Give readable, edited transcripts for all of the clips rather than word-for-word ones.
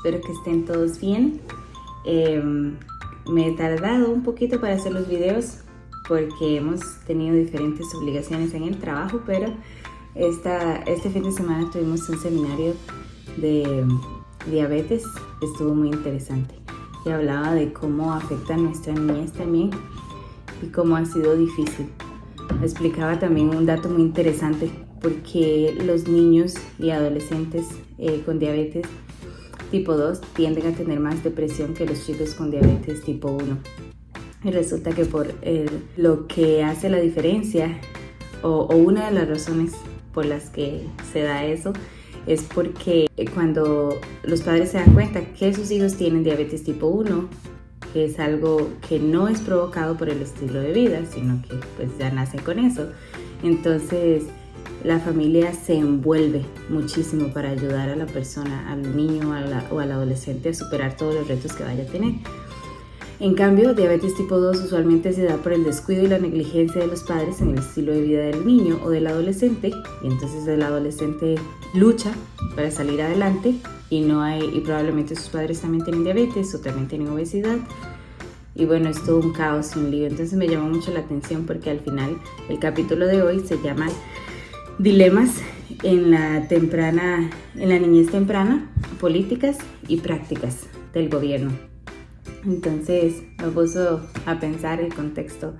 Espero que estén todos bien. Me he tardado un poquito para hacer los videos porque hemos tenido diferentes obligaciones en el trabajo, pero este fin de semana tuvimos un seminario de diabetes. Estuvo muy interesante y hablaba de cómo afecta a nuestra niñez también y cómo ha sido difícil. Explicaba también un dato muy interesante, porque los niños y adolescentes con diabetes tipo 2 tienden a tener más depresión que los chicos con diabetes tipo 1. Y resulta que por lo que hace la diferencia, o una de las razones por las que se da eso, es porque cuando los padres se dan cuenta que sus hijos tienen diabetes tipo 1, que es algo que no es provocado por el estilo de vida, sino que pues ya nace con eso, entonces la familia se envuelve muchísimo para ayudar a la persona, al niño o al adolescente a superar todos los retos que vaya a tener. En cambio, diabetes tipo 2 usualmente se da por el descuido y la negligencia de los padres en el estilo de vida del niño o del adolescente, y entonces el adolescente lucha para salir adelante y probablemente sus padres también tienen diabetes o también tienen obesidad. Y bueno, es todo un caos y un lío. Entonces me llamó mucho la atención porque al final el capítulo de hoy se llama Dilemas en la niñez temprana, políticas y prácticas del gobierno. Entonces me puso a pensar el contexto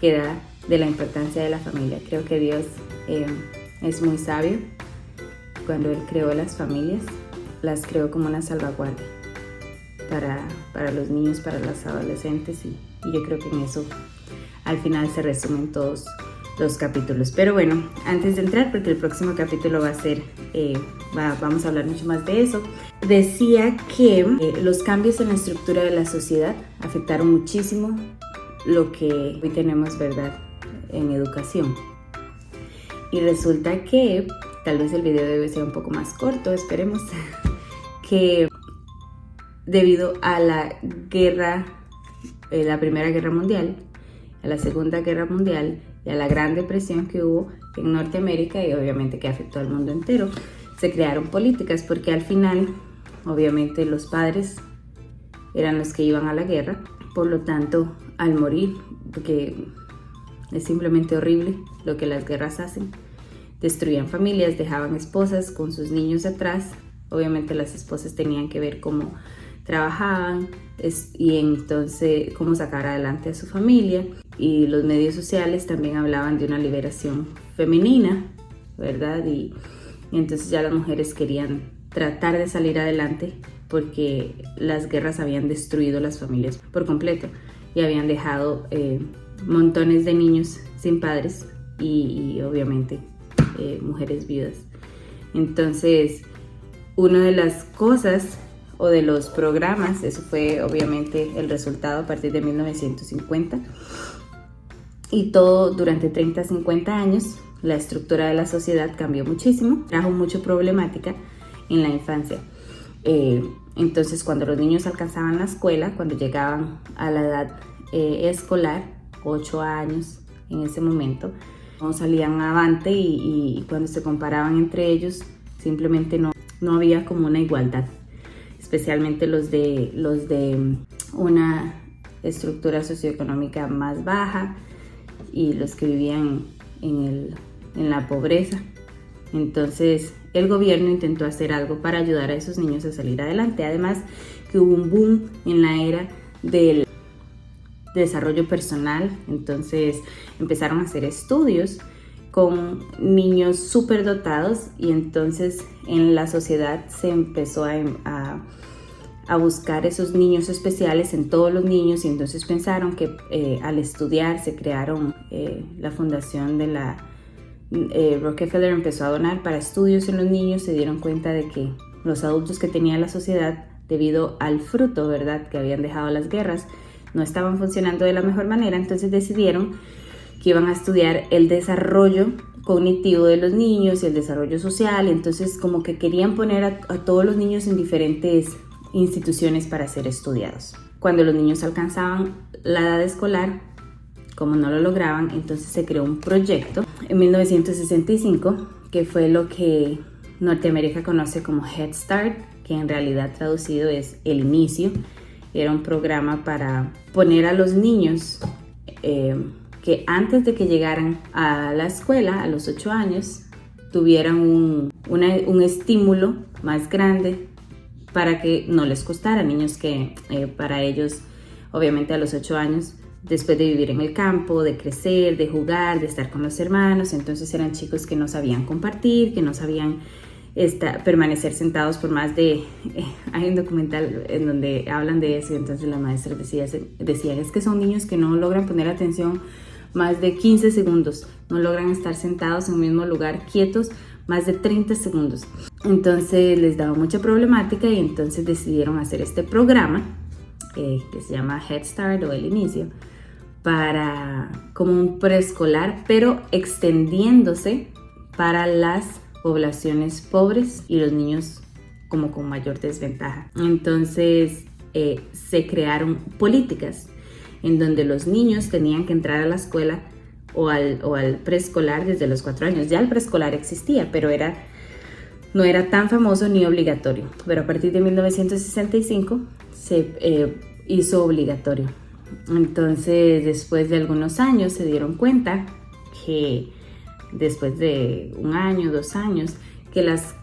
que da de la importancia de la familia. Creo que Dios es muy sabio. Cuando Él creó las familias, las creó como una salvaguardia para los niños, para los adolescentes, y yo creo que en eso al final se resumen todos los capítulos. Pero bueno, antes de entrar, porque el próximo capítulo va a ser, vamos a hablar mucho más de eso, decía que los cambios en la estructura de la sociedad afectaron muchísimo lo que hoy tenemos, ¿verdad?, en educación. Y resulta que, tal vez el video debe ser un poco más corto, esperemos, que debido a la guerra, la Primera Guerra Mundial, a la Segunda Guerra Mundial y a la Gran Depresión que hubo en Norteamérica, y obviamente que afectó al mundo entero, se crearon políticas porque al final, obviamente, los padres eran los que iban a la guerra. Por lo tanto, al morir, porque es simplemente horrible lo que las guerras hacen, destruían familias, dejaban esposas con sus niños atrás. Obviamente las esposas tenían que ver cómo trabajaban y entonces cómo sacar adelante a su familia, y los medios sociales también hablaban de una liberación femenina, ¿verdad? Y entonces ya las mujeres querían tratar de salir adelante porque las guerras habían destruido las familias por completo y habían dejado montones de niños sin padres y obviamente mujeres viudas. Entonces, una de las cosas o de los programas, eso fue obviamente el resultado a partir de 1950, y todo durante 30 a 50 años la estructura de la sociedad cambió muchísimo, trajo mucha problemática en la infancia. Entonces, cuando los niños alcanzaban la escuela, cuando llegaban a la edad escolar, 8 años en ese momento, no salían avante y cuando se comparaban entre ellos simplemente no había como una igualdad, especialmente los de una estructura socioeconómica más baja y los que vivían en la pobreza. Entonces el gobierno intentó hacer algo para ayudar a esos niños a salir adelante. Además que hubo un boom en la era del desarrollo personal, entonces empezaron a hacer estudios con niños superdotados y entonces en la sociedad se empezó a buscar esos niños especiales en todos los niños, y entonces pensaron que al estudiar se crearon la fundación de la Rockefeller empezó a donar para estudios en los niños. Se dieron cuenta de que los adultos que tenía la sociedad, debido al fruto, ¿verdad?, que habían dejado las guerras, no estaban funcionando de la mejor manera, entonces decidieron que iban a estudiar el desarrollo cognitivo de los niños y el desarrollo social, y entonces como que querían poner a todos los niños en diferentes instituciones para ser estudiados. Cuando los niños alcanzaban la edad escolar, como no lo lograban, entonces se creó un proyecto en 1965 que fue lo que Norteamérica conoce como Head Start, que en realidad traducido es El Inicio. Era un programa para poner a los niños que antes de que llegaran a la escuela, a los 8 años, tuvieran un estímulo más grande para que no les costara. Niños que para ellos, obviamente a los 8 años, después de vivir en el campo, de crecer, de jugar, de estar con los hermanos, entonces eran chicos que no sabían compartir, que no sabían permanecer sentados por más de... hay un documental en donde hablan de eso, y entonces la maestra decía, es que son niños que no logran poner atención más de 15 segundos, no logran estar sentados en un mismo lugar quietos más de 30 segundos. Entonces les daba mucha problemática y entonces decidieron hacer este programa que se llama Head Start o El Inicio, para como un preescolar, pero extendiéndose para las poblaciones pobres y los niños como con mayor desventaja. Entonces se crearon políticas en donde los niños tenían que entrar a la escuela o al preescolar desde los 4 años. Ya el preescolar existía, pero no era tan famoso ni obligatorio. Pero a partir de 1965 se hizo obligatorio. Entonces, después de algunos años se dieron cuenta que después de 1 año, 2 años, que las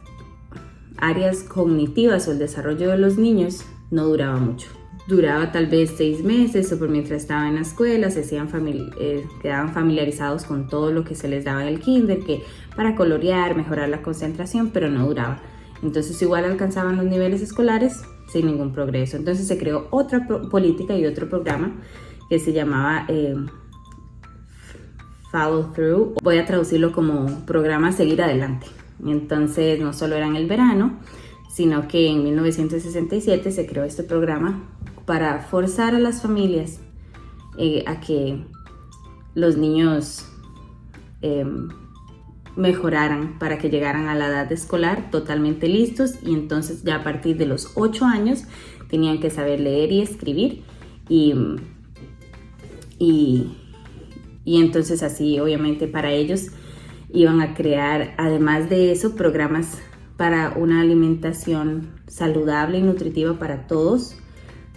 áreas cognitivas o el desarrollo de los niños no duraba mucho. Duraba tal vez 6 meses o por mientras estaban en la escuela, quedaban familiarizados con todo lo que se les daba en el kinder, que para colorear, mejorar la concentración, pero no duraba. Entonces igual alcanzaban los niveles escolares sin ningún progreso. Entonces se creó otra política y otro programa que se llamaba Follow Through. Voy a traducirlo como programa Seguir Adelante. Entonces no solo era en el verano, sino que en 1967 se creó este programa para forzar a las familias a que los niños mejoraran para que llegaran a la edad escolar totalmente listos, y entonces ya a partir de los 8 años tenían que saber leer y escribir y entonces así obviamente para ellos iban a crear, además de eso, programas para una alimentación saludable y nutritiva para todos,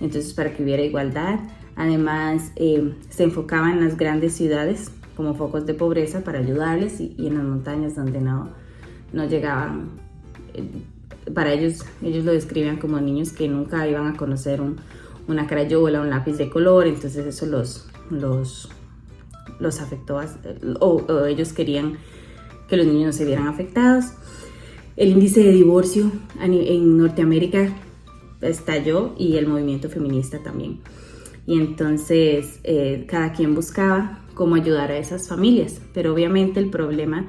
entonces para que hubiera igualdad. Además se enfocaba en las grandes ciudades como focos de pobreza para ayudarles y en las montañas donde no llegaban. Para ellos lo describían como niños que nunca iban a conocer una crayola, un lápiz de color, entonces eso los afectó o ellos querían que los niños no se vieran afectados. El índice de divorcio en Norteamérica estalló y el movimiento feminista también. Y entonces cada quien buscaba cómo ayudar a esas familias, pero obviamente el problema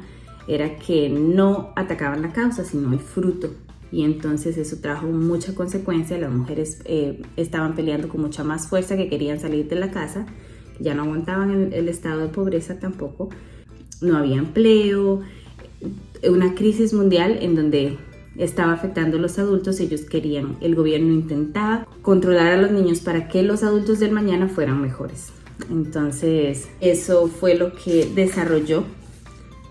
era que no atacaban la causa, sino el fruto. Y entonces eso trajo mucha consecuencia. Las mujeres estaban peleando con mucha más fuerza, que querían salir de la casa, ya no aguantaban el estado de pobreza tampoco. No había empleo, una crisis mundial en donde estaba afectando a los adultos. El gobierno intentaba controlar a los niños para que los adultos del mañana fueran mejores. Entonces eso fue lo que desarrolló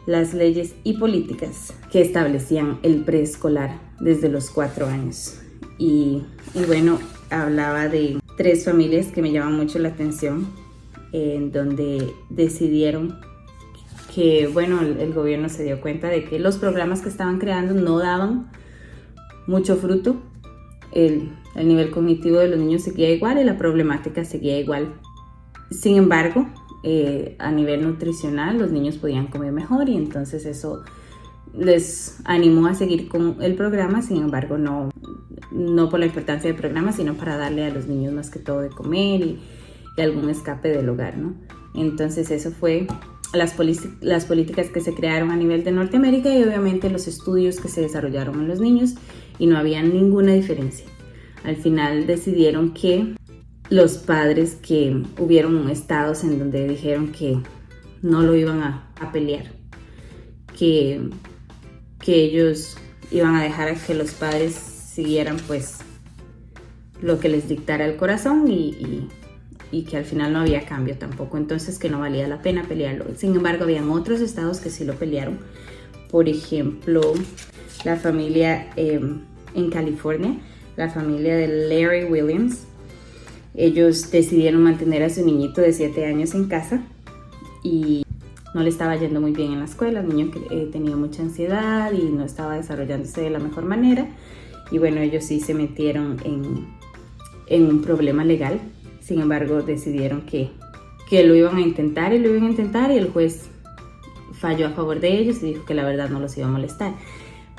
las leyes y políticas que establecían el preescolar desde los 4 años. Y bueno, hablaba de 3 familias que me llaman mucho la atención, en donde decidieron que, bueno, el gobierno se dio cuenta de que los programas que estaban creando no daban mucho fruto. El nivel cognitivo de los niños seguía igual y la problemática seguía igual. Sin embargo, a nivel nutricional los niños podían comer mejor, y entonces eso les animó a seguir con el programa. Sin embargo, no por la importancia del programa, sino para darle a los niños más que todo de comer y algún escape del hogar, ¿no? Entonces eso fue las políticas que se crearon a nivel de Norteamérica, y obviamente los estudios que se desarrollaron en los niños, y no había ninguna diferencia. Al final decidieron que los padres, que hubieron estados en donde dijeron que no lo iban a pelear, que ellos iban a dejar a que los padres siguieran pues lo que les dictara el corazón, y que al final no había cambio tampoco, entonces que no valía la pena pelearlo. Sin embargo, habían otros estados que sí lo pelearon. Por ejemplo, la familia en California, la familia de Larry Williams. Ellos decidieron mantener a su niñito de 7 años en casa y no le estaba yendo muy bien en la escuela. El niño tenía mucha ansiedad y no estaba desarrollándose de la mejor manera. Y bueno, ellos sí se metieron en un problema legal. Sin embargo, decidieron que lo iban a intentar y el juez falló a favor de ellos y dijo que la verdad no los iba a molestar.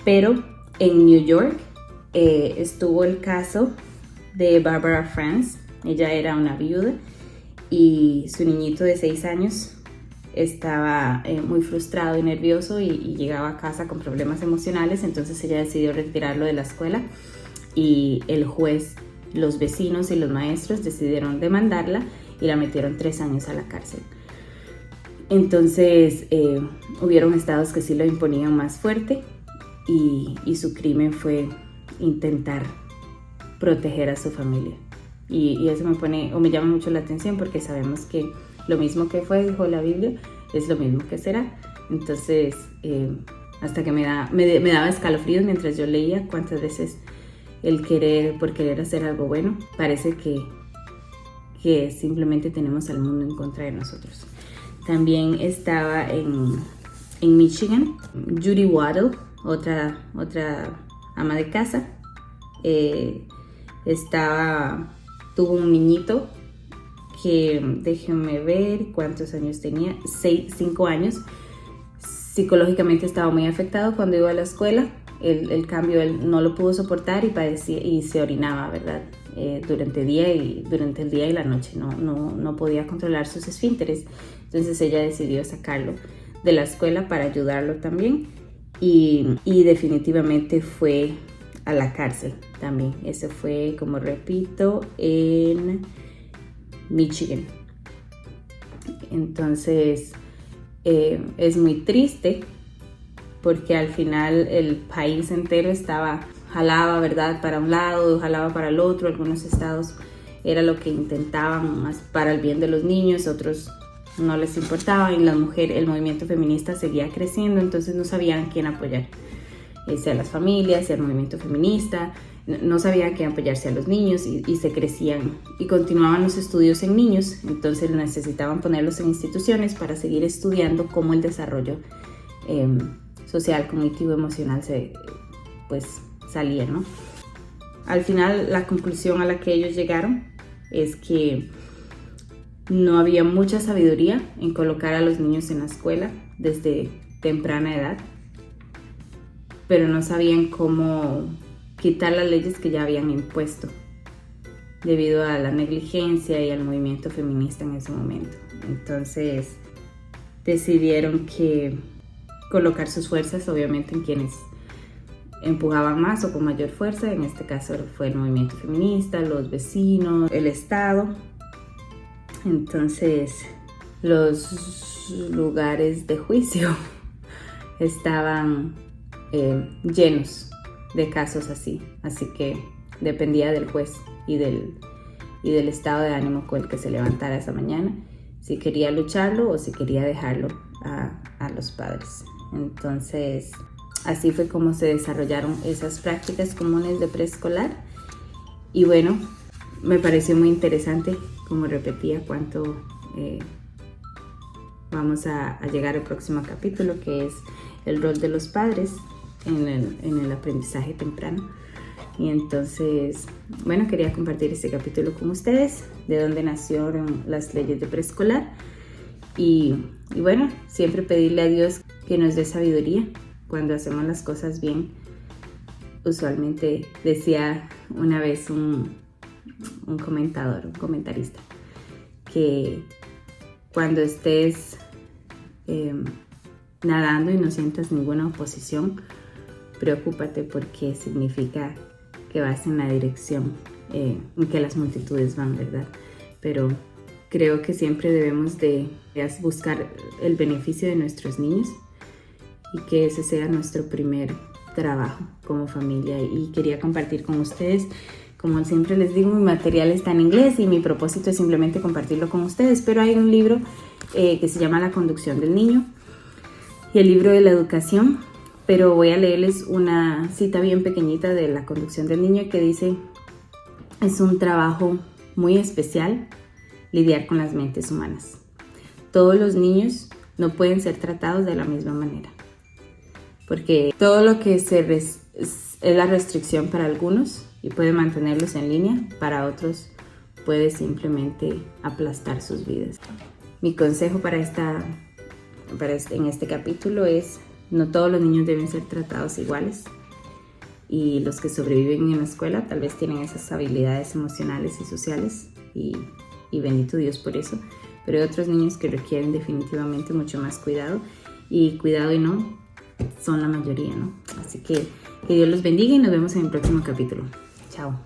Pero en New York estuvo el caso de Barbara Franz. Ella era una viuda y su niñito de 6 años estaba muy frustrado y nervioso y llegaba a casa con problemas emocionales. Entonces ella decidió retirarlo de la escuela y el juez, los vecinos y los maestros decidieron demandarla y la metieron 3 años a la cárcel. Entonces hubieron estados que sí lo imponían más fuerte y su crimen fue intentar proteger a su familia. Y eso me llama mucho la atención porque sabemos que lo mismo que fue, dijo la Biblia, es lo mismo que será. Entonces, hasta que me daba escalofríos mientras yo leía cuántas veces por querer hacer algo bueno, parece que simplemente tenemos al mundo en contra de nosotros. También estaba en Michigan, Judy Waddell, otra ama de casa, tuvo un niñito que, déjenme ver cuántos años tenía, 5 años. Psicológicamente estaba muy afectado cuando iba a la escuela. El cambio él no lo pudo soportar y padecía y se orinaba, ¿verdad? Durante el día y la noche. No podía controlar sus esfínteres. Entonces ella decidió sacarlo de la escuela para ayudarlo también. Y definitivamente fue a la cárcel también. Eso fue, como repito, en Michigan. Entonces es muy triste porque al final el país entero jalaba, ¿verdad? Para un lado, jalaba para el otro. Algunos estados era lo que intentaban más para el bien de los niños, otros no les importaba, y el movimiento feminista seguía creciendo, entonces no sabían quién apoyar, sea las familias, sea el movimiento feminista, no sabían quién apoyarse a los niños y se crecían y continuaban los estudios en niños, entonces necesitaban ponerlos en instituciones para seguir estudiando cómo el desarrollo social, cognitivo, emocional salía, ¿no? Al final, la conclusión a la que ellos llegaron es que no había mucha sabiduría en colocar a los niños en la escuela desde temprana edad, pero no sabían cómo quitar las leyes que ya habían impuesto debido a la negligencia y al movimiento feminista en ese momento. Entonces decidieron que colocar sus fuerzas obviamente en quienes empujaban más o con mayor fuerza. En este caso fue el movimiento feminista, los vecinos, el Estado. Entonces los lugares de juicio estaban llenos de casos así que dependía del juez y del estado de ánimo con el que se levantara esa mañana, si quería lucharlo o si quería dejarlo a los padres. Entonces así fue como se desarrollaron esas prácticas comunes de preescolar. Y bueno, me pareció muy interesante, como repetía, cuánto vamos a llegar al próximo capítulo, que es el rol de los padres en el aprendizaje temprano. Y entonces, bueno, quería compartir este capítulo con ustedes, de dónde nacieron las leyes de preescolar. Y bueno, siempre pedirle a Dios que nos dé sabiduría cuando hacemos las cosas bien. Usualmente decía una vez un comentarista, que cuando estés nadando y no sientas ninguna oposición, preocúpate, porque significa que vas en la dirección en que las multitudes van, ¿verdad? Pero creo que siempre debemos de buscar el beneficio de nuestros niños y que ese sea nuestro primer trabajo como familia. Y quería compartir con ustedes, como siempre les digo, mi material está en inglés y mi propósito es simplemente compartirlo con ustedes, pero hay un libro que se llama La conducción del niño y el libro de la educación pero voy a leerles una cita bien pequeñita de la conducción del niño que dice: es un trabajo muy especial lidiar con las mentes humanas. Todos los niños no pueden ser tratados de la misma manera, porque todo lo que es la restricción para algunos y puede mantenerlos en línea, para otros puede simplemente aplastar sus vidas. Mi consejo en este capítulo es: no todos los niños deben ser tratados iguales, y los que sobreviven en la escuela tal vez tienen esas habilidades emocionales y sociales y bendito Dios por eso, pero hay otros niños que requieren definitivamente mucho más cuidado, y cuidado y no son la mayoría, ¿no? Así que Dios los bendiga y nos vemos en el próximo capítulo. Chao.